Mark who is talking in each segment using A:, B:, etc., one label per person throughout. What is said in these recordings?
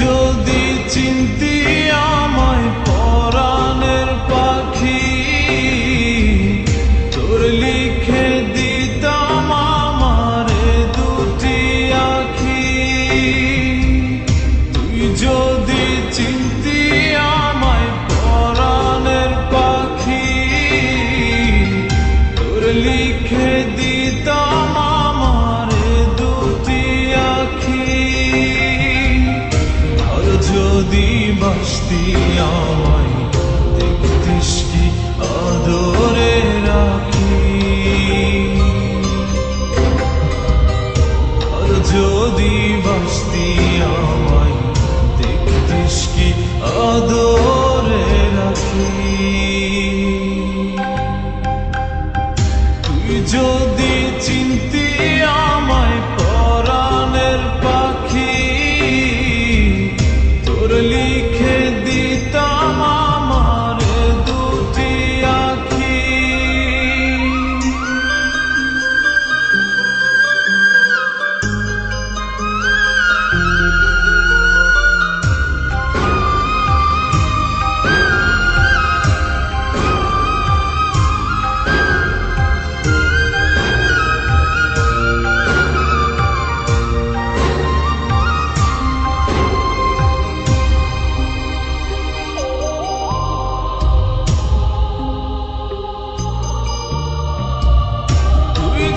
A: যদি চিনতি আমায় পরাণের পাখি, তোর লিখে দিতাম আমারে দুটি আখি। তুই যদি চিনতি আমায় পরাণের পাখি, তোর লিখে দিতাম আমারে দুটি আখি। আর যদি বাসতি আমায় দেখতিস কি আদরে রাখি। আর যদি বাসতি আমায় দেখতিস কি আদরে রাখি। তুই যদি চিনতি আমায় পরাণের পাখি, তোর লিখে দিতাম আমার দুটি আখি।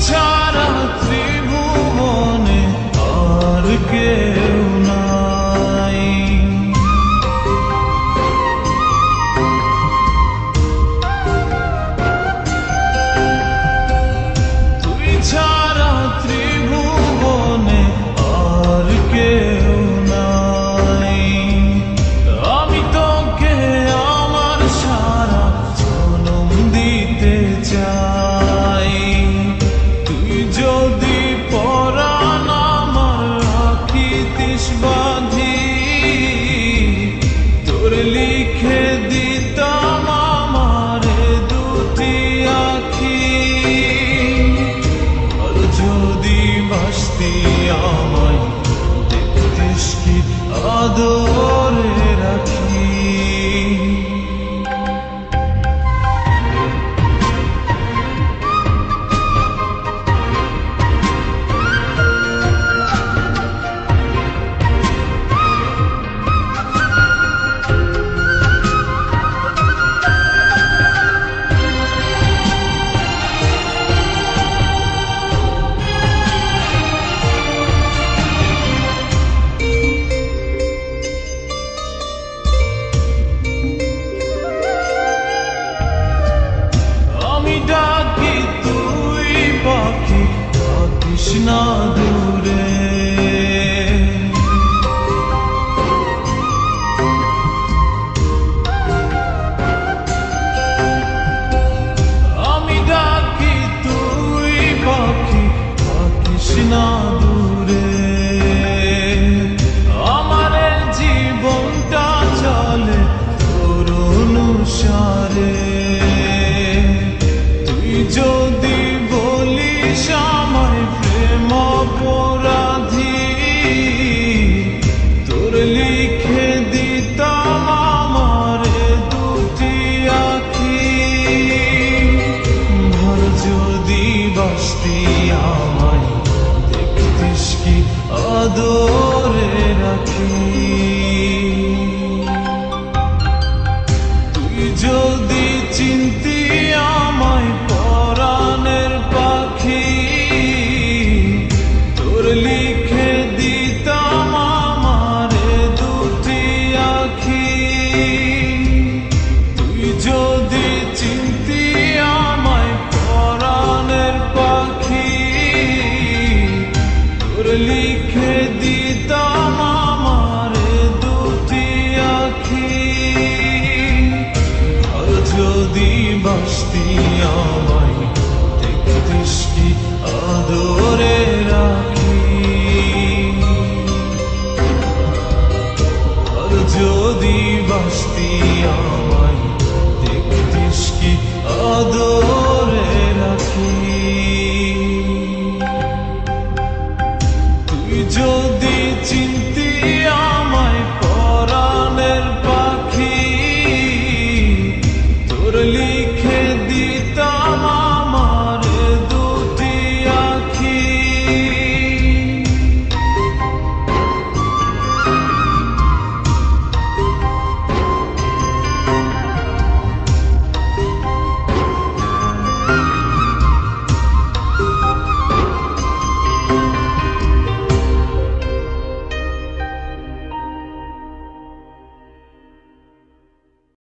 A: ছাড়া ত্রিভুবনে আর কেউ নাই। তুই ছাড়া ত্রিভুবনে আর কেউ নাই। আমি তোকে আমার সারা জনম দিতে চাই। যদি পরাণ আমার রাখিতিস বাঁধি, তোর লিখে দিতাম আমারে দুটি আখি। আর যদি বাসতি আমায় দেখতিস কি আদরে রাখি। ডাকি তুই পাখি থাকিস না দূরে। আমি ডাকি তুই পাখি থাকিস না দূরে। আমার জীবনটা চলে তোর অনুসারে। যদি বলিস আমায় প্রেম অপরাধী, তোর লিখে দিতাম আমারে দুটি আখি। ভর যদি বাসতি আমায় দেখতিস কি আদরে রাখি। তুই যদি চিনতি আমায় পরাণের পাখি, তোর লিখে দিতাম আমারে দুটি আখি। তুই যদি চিনতি আমায় পরাণের পাখি, তোর লিখে দিতাম আমারে দুটি আখি। আর যদি বাসতি আমায় দেখতিস কি আদরে রাখি। আর যদি বাসতি আমায় দেখতিস কি আদরে